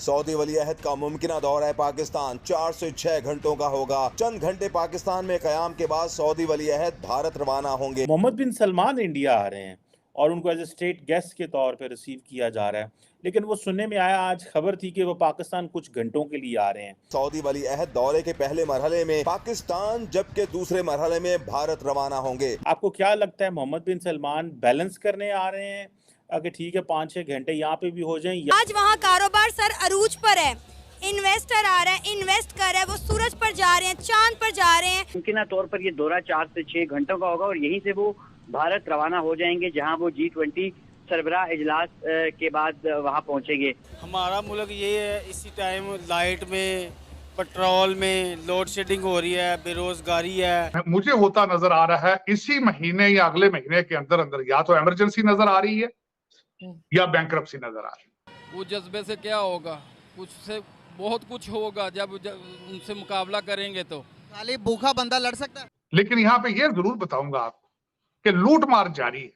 Saudi वली अहद का मुमकिन दौरा है पाकिस्तान 4 से 6 घंटों का होगा। चंद घंटे पाकिस्तान में कयाम के बाद सऊदी वली अहद भारत रवाना होंगे। मोहम्मद बिन सलमान इंडिया आ रहे हैं और उनको एज ए स्टेट गेस्ट के तौर पे रिसीव किया जा रहा है, लेकिन वो सुनने में आया, आज खबर थी कि वो पाकिस्तान कुछ घंटों के लिए आ रहे हैं। सऊदी वली अहद दौरे के पहले मरहले में पाकिस्तान जबकि दूसरे मरहले में भारत रवाना होंगे। आपको क्या लगता है, मोहम्मद बिन सलमान बैलेंस करने आ रहे हैं? अगर ठीक है 5-6 घंटे यहाँ पे भी हो जाएं आज वहाँ कारोबार सर अरूज पर है, इन्वेस्टर आ रहा है, इन्वेस्ट कर रहा है, वो सूरज पर जा रहे हैं, चांद पर जा रहे हैं। मुमकिन तौर पर ये दौरा 4 से 6 घंटों का होगा और यहीं से वो भारत रवाना हो जाएंगे, जहां वो G20 सरबराह इजलास के बाद वहां पहुंचेंगे। हमारा मुल्क ये है, इसी टाइम लाइट में, पेट्रोल में लोड शेडिंग हो रही है, बेरोजगारी है। मुझे होता नजर आ रहा है इसी महीने या अगले महीने के अंदर अंदर या तो इमरजेंसी नजर आ रही है या बैंकरप्सी नजर आ रही है। वो जज्बे से क्या होगा, कुछ से बहुत कुछ होगा जब उनसे मुकाबला करेंगे तो। खाली भूखा बंदा लड़ सकता है। लेकिन यहाँ पे ये जरूर बताऊंगा आपको कि लूट मार जारी है,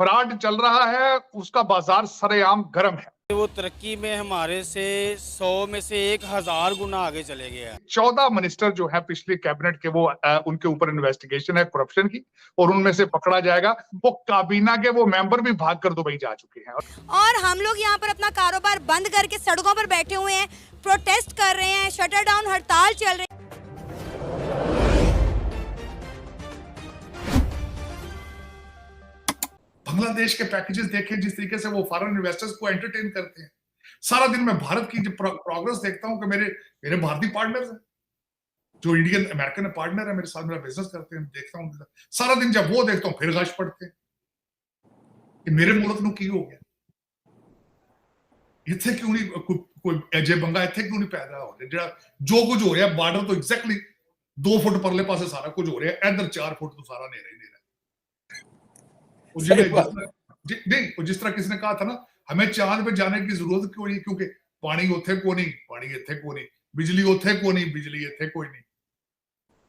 फ्रॉड चल रहा है, उसका बाजार सरेआम गर्म है। वो तरक्की में हमारे से 100 में से 1000 गुना आगे चले गए हैं। 14 मिनिस्टर जो है पिछले कैबिनेट के, वो उनके ऊपर इन्वेस्टिगेशन है करप्शन की, और उनमें से पकड़ा जाएगा। वो काबीना के वो मेंबर भी भाग कर दुबई जा चुके हैं। और हम लोग यहाँ पर अपना कारोबार बंद करके सड़कों पर बैठे हुए हैं, प्रोटेस्ट कर रहे हैं, शटर डाउन हड़ताल चल रही है। बांग्लादेश के पैकेजेस देखें, जिस तरीके से वो फॉरेन इन्वेस्टर्स को एंटरटेन करते हैं। सारा दिन मैं भारत की प्रोग्रेस देखता हूं कि मेरे भारतीय पार्टनर्स हैं, जो इंडियन अमेरिकन पार्टनर है, मेरे साथ मेरा बिजनेस करते हैं, देखता हूं सारा दिन। जब वो देखता हूं फिर गश पड़ते हैं कि मेरे मुल्क ਨੂੰ ਕੀ ਹੋ ਗਿਆ, ਇੱਥੇ ਕਿਉਂ ਨਹੀਂ ਕੋਈ ਅਜੇ ਬੰਗਾ ਇੱਥੇ ਕਿਉਂ ਨਹੀਂ ਪੈਦਾ ਹੋ ਰਿਹਾ। ਜਿਹੜਾ ਜੋ ਕੁਝ ਹੋ ਰਿਹਾ ਬਾਰਡਰ ਤੋਂ ਐਗਜ਼ੈਕਟਲੀ 2 फुट परले पासे सारा कुछ हो रहा है, इधर 4 फुट तो सारा नेरा ही नेरा। जिस तरह किसी ने कहा था ना, हमें चांद पे जाने की जरूरत क्यों नहीं, क्योंकि पानी उत्थे को नहीं, पानी इत्थे को नहीं, बिजली उत्थे को नहीं, बिजली इत्थे कोई नहीं,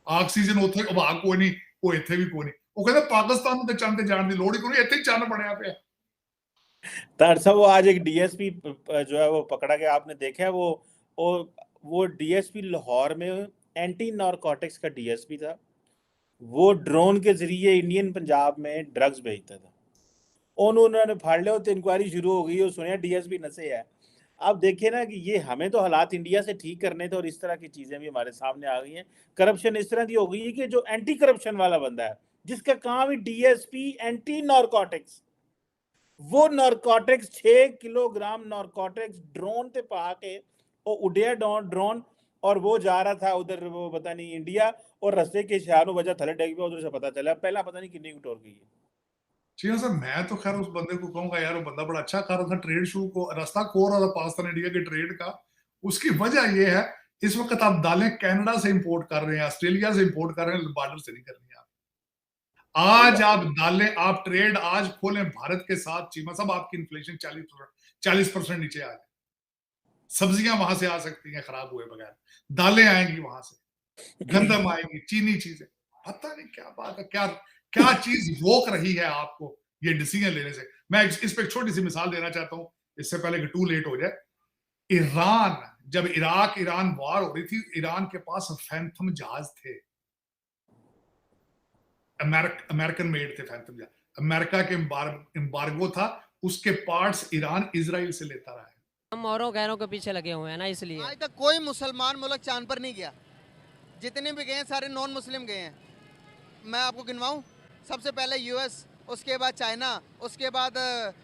ऑक्सीजन उत्थे हवा कोई नहीं, वो इत्थे भी कोई नहीं। वो कहते पाकिस्तान में चंद ते जाने की लोड़ ही कोई नहीं, इत्थे ही चंद बनया पे। तारसा वो आज एक डीएसपी जो है वो पकड़ा गया, आपने देखा है? वो डीएसपी लाहौर में एंटी नारकोटिक्स का डीएसपी था। वो ड्रोन के जरिए इंडियन पंजाब में ड्रग्स भेजता था। उन्होंने फाड़ लिया तो इंक्वायरी शुरू हो गई, सुनिया डीएसपी नशे है। अब देखिए ना कि ये हमें तो हालात इंडिया से ठीक करने थे और इस तरह की चीजें भी हमारे सामने आ गई हैं। करप्शन इस तरह की हो गई है कि जो एंटी करप्शन वाला बंदा है, जिसका काम ही डीएसपी एंटी नारकोटिक्स, वो नारकोटिक्स 6 किलोग्राम नारकोटिक्स ड्रोन पे पा के वो उड़िया ड्रोन, और वो जा रहा था उधर, वो पता नहीं इंडिया, और रस्ते के शहरों वजह थले डेग पे, उधर से पता चला पहला पता नहीं कितनी टोर गई है। जी सर, मैं तो खैर उस बंदे को कहूंगा यार, वो बंदा बड़ा अच्छा कर रहा था, ट्रेड शू को रास्ता खोल रहा था पाकिस्तान इंडिया के ट्रेड का। उसकी वजह ये है, इस वक्त आप दालें कनाडा से इंपोर्ट कर रहे हैं, ऑस्ट्रेलिया से इंपोर्ट कर रहे हैं, बॉर्डर से नहीं कर रही आप। आज आप दालें, आप ट्रेड आज खोलें भारत के साथ, चीमा साहब आपकी इन्फ्लेशन 40% नीचे आ जाए। सब्जियां वहां से आ सकती हैं खराब हुए बगैर, दालें आएंगी वहां से, गंदम आएगी, चीनी चीजें, पता नहीं क्या बात है, क्या चीज रोक रही है आपको ये डिसीजन लेने से। मैं इस पे एक छोटी सी मिसाल देना चाहता हूं, इससे पहले कि टू लेट हो जाए। ईरान, जब इराक ईरान वॉर हो रही थी, ईरान के पास फैंथम जहाज थे, अमेरिकन मेड थे फैंथम जहाज। अमेरिका के एम्बार्गो था, उसके पार्ट्स ईरान इजराइल से लेता रहा है। हम औरों गैरों के पीछे लगे हुए हैं ना, इसलिए आज तक कोई मुसलमान मुल्क चांद पर नहीं गया, जितने भी गए हैं सारे नॉन मुस्लिम गए हैं। मैं आपको गिनवाऊं, सबसे पहले यूएस, उसके बाद चाइना, उसके बाद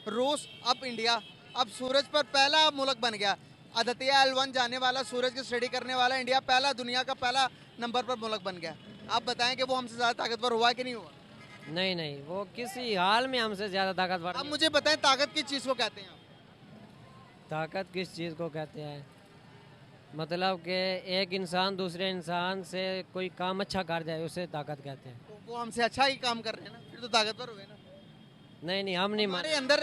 रूस, अब इंडिया। अब सूरज पर पहला मुल्क बन गया। आदित्य L1 जाने वाला, सूरज की स्टडी करने वाला इंडिया पहला, दुनिया का पहला नंबर पर मुल्क बन गया। आप बताएं कि वो हमसे ज्यादा ताकतवर हुआ कि नहीं हुआ? नहीं, वो किसी हाल में हमसे ज्यादा ताकतवर। अब मुझे बताएं, ताकत किस चीज को कहते हैं? ताकत किस चीज़ को कहते हैं? मतलब कि एक इंसान दूसरे इंसान से कोई काम अच्छा कर जाए, उसे ताकत कहते हैं। तो वो हमसे अच्छा ही काम कर रहे हैं ना, फिर तो ताकतवर हुए ना। नहीं, हम नहीं। हमारे अंदर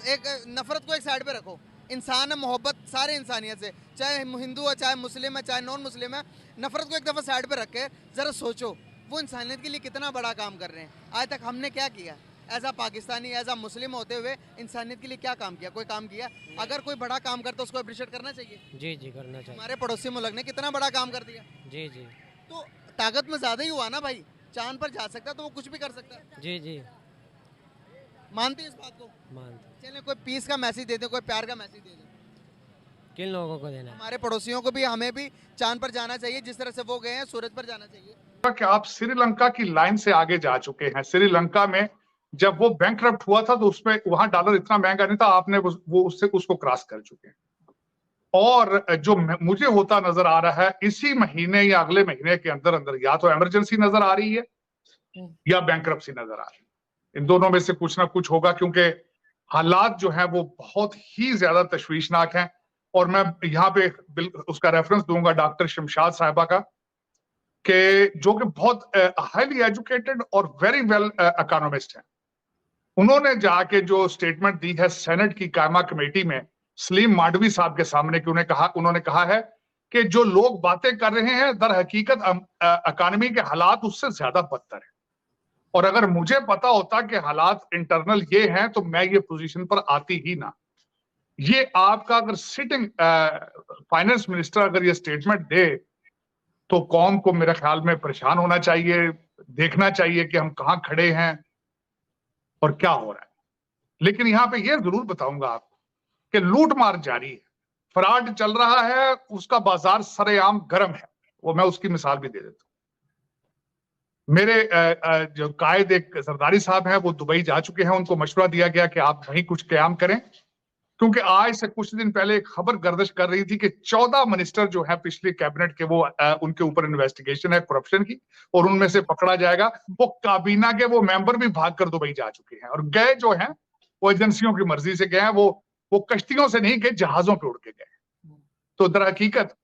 एक नफरत को एक साइड पे रखो, इंसान है, मोहब्बत सारे इंसानियत से, चाहे हिंदू है, चाहे मुस्लिम है, चाहे नॉन मुस्लिम है, नफरत को एक दफ़ा साइड पे रख के ज़रा सोचो वो इंसानियत के लिए कितना बड़ा काम कर रहे हैं। आज तक हमने क्या किया? As a Pakistani, as a Muslim होते हुए इंसानियत के लिए क्या काम किया? कोई काम किया? अगर कोई बड़ा काम करता है उसको अप्रिशिएट करना चाहिए। जी जी करना चाहिए। हमारे पड़ोसी मुल्क ने कितना बड़ा काम कर दिया। जी जी तो ताकत में ज्यादा ही हुआ ना भाई, चांद पर जा सकता है तो वो कुछ भी कर सकता है। जी जी मानते हैं इस बात को? मानते। चलिए कोई पीस का मैसेज दे दे, कोई प्यार का मैसेज दे दे। किन लोगों को देना है? हमारे पड़ोसियों को भी, हमें भी चांद पर जाना चाहिए जिस तरह से वो गए हैं, सूरज पर जाना चाहिए। कि आप श्रीलंका की लाइन से आगे जा चुके हैं। श्रीलंका में जब वो बैंकरप्ट हुआ था तो उसमें वहां डॉलर इतना महंगा नहीं था, आपने वो उससे उसको क्रॉस कर चुके हैं। और जो मुझे होता नजर आ रहा है इसी महीने या अगले महीने के अंदर अंदर या तो इमरजेंसी नजर आ रही है या बैंकरप्सी नजर आ रही है। इन दोनों में से कुछ ना कुछ होगा, क्योंकि हालात जो है वो बहुत ही ज्यादा तशवीशनाक हैं। और मैं यहाँ पे उसका रेफरेंस दूंगा डॉक्टर शमशाद साहिबा का, कि जो कि बहुत हाईली एजुकेटेड और वेरी वेल इकोनॉमिस्ट हैं। उन्होंने जाके जो स्टेटमेंट दी है सेनेट की कायमा कमेटी में सलीम मांडवी साहब के सामने, कि उन्होंने कहा है कि जो लोग बातें कर रहे हैं दर हकीकत इकोनॉमी के हालात उससे ज्यादा बदतर है। और अगर मुझे पता होता कि हालात इंटरनल ये हैं तो मैं ये पोजीशन पर आती ही ना। ये आपका अगर सिटिंग फाइनेंस मिनिस्टर अगर ये स्टेटमेंट दे तो कौम को मेरे ख्याल में परेशान होना चाहिए, देखना चाहिए कि हम कहां खड़े हैं और क्या हो रहा है। लेकिन यहां पे ये जरूर बताऊंगा आपको कि लूट मार जारी है, फ्रॉड चल रहा है, उसका बाजार सरेआम गर्म है। वो मैं उसकी मिसाल भी दे देता हूं। मेरे जो कायद एक जरदारी साहब हैं वो दुबई जा चुके हैं, उनको मशवरा दिया गया कि आप वहीं कुछ क्याम करें, क्योंकि आज से कुछ दिन पहले एक खबर गर्दिश कर रही थी कि 14 मिनिस्टर जो है पिछले कैबिनेट के वो उनके ऊपर इन्वेस्टिगेशन है करप्शन की, और उनमें से पकड़ा जाएगा। वो काबीना के वो मेंबर भी भागकर दुबई जा चुके हैं, और गए जो हैं वो एजेंसियों की मर्जी से गए हैं, वो कश्तियों से नहीं गए, जहाजों पे उड़ के गए। तो दर हकीकत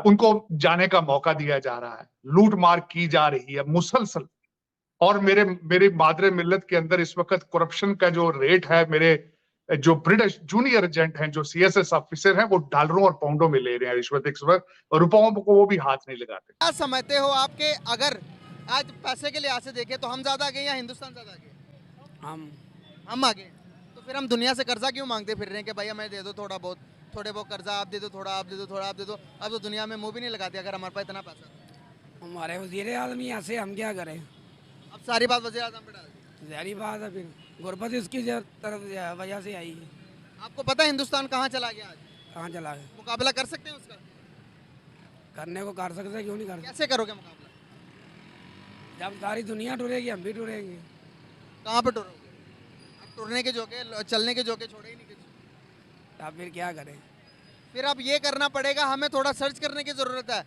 उनको जाने का मौका दिया जा रहा है, लूट मार की जा रही है मुसलसल। और मेरी मादरे मिल्लत के अंदर इस वक्त करप्शन का जो रेट है, मेरे जो ब्रिटिश जूनियर एजेंट हैं, जो सीएसएस ऑफिसर हैं, वो डॉलरों और पाउंडों में ले रहे हैं रिश्वत, इस वक्त रुपयों को वो भी हाथ नहीं लगाते। क्या समझते हो आपके, अगर आज पैसे के लिहाज से देखें तो हम ज्यादा आगे या हिंदुस्तान ज्यादा आगे? हम आगे। तो फिर हम दुनिया से कर्जा क्यों मांगते फिर रहे हैं कि भाई हमें दे दो थोड़े बहुत कर्जा, आप दे दो थोड़ा, आप दे दो थोड़ा, आप दे दो। अब तो दुनिया में मुंह भी नहीं लगाते अगर हमारे पास इतना पैसा। हमारे वजीर आजम यहाँ से हम क्या करें? अब सारी बात वज़ीर आज़म पे डाल दी। जारी बात है, फिर गुर्बत इसकी तरफ वजह से आई है। आपको पता है हिंदुस्तान कहाँ चला गया आज? कहाँ चला गया? मुकाबला कर सकते हैं उसका? करने को कर सकते, क्यों नहीं कर सकते? कैसे करोगे मुकाबला? जब सारी दुनिया टूरेगी हम भी टूरेंगे। कहाँ पे टूरोगे? अब टूरने के जोके, चलने के जोके छोड़े ही नहीं किसी। अब फिर क्या करें? फिर अब ये करना पड़ेगा, हमें थोड़ा सर्च करने की ज़रूरत है।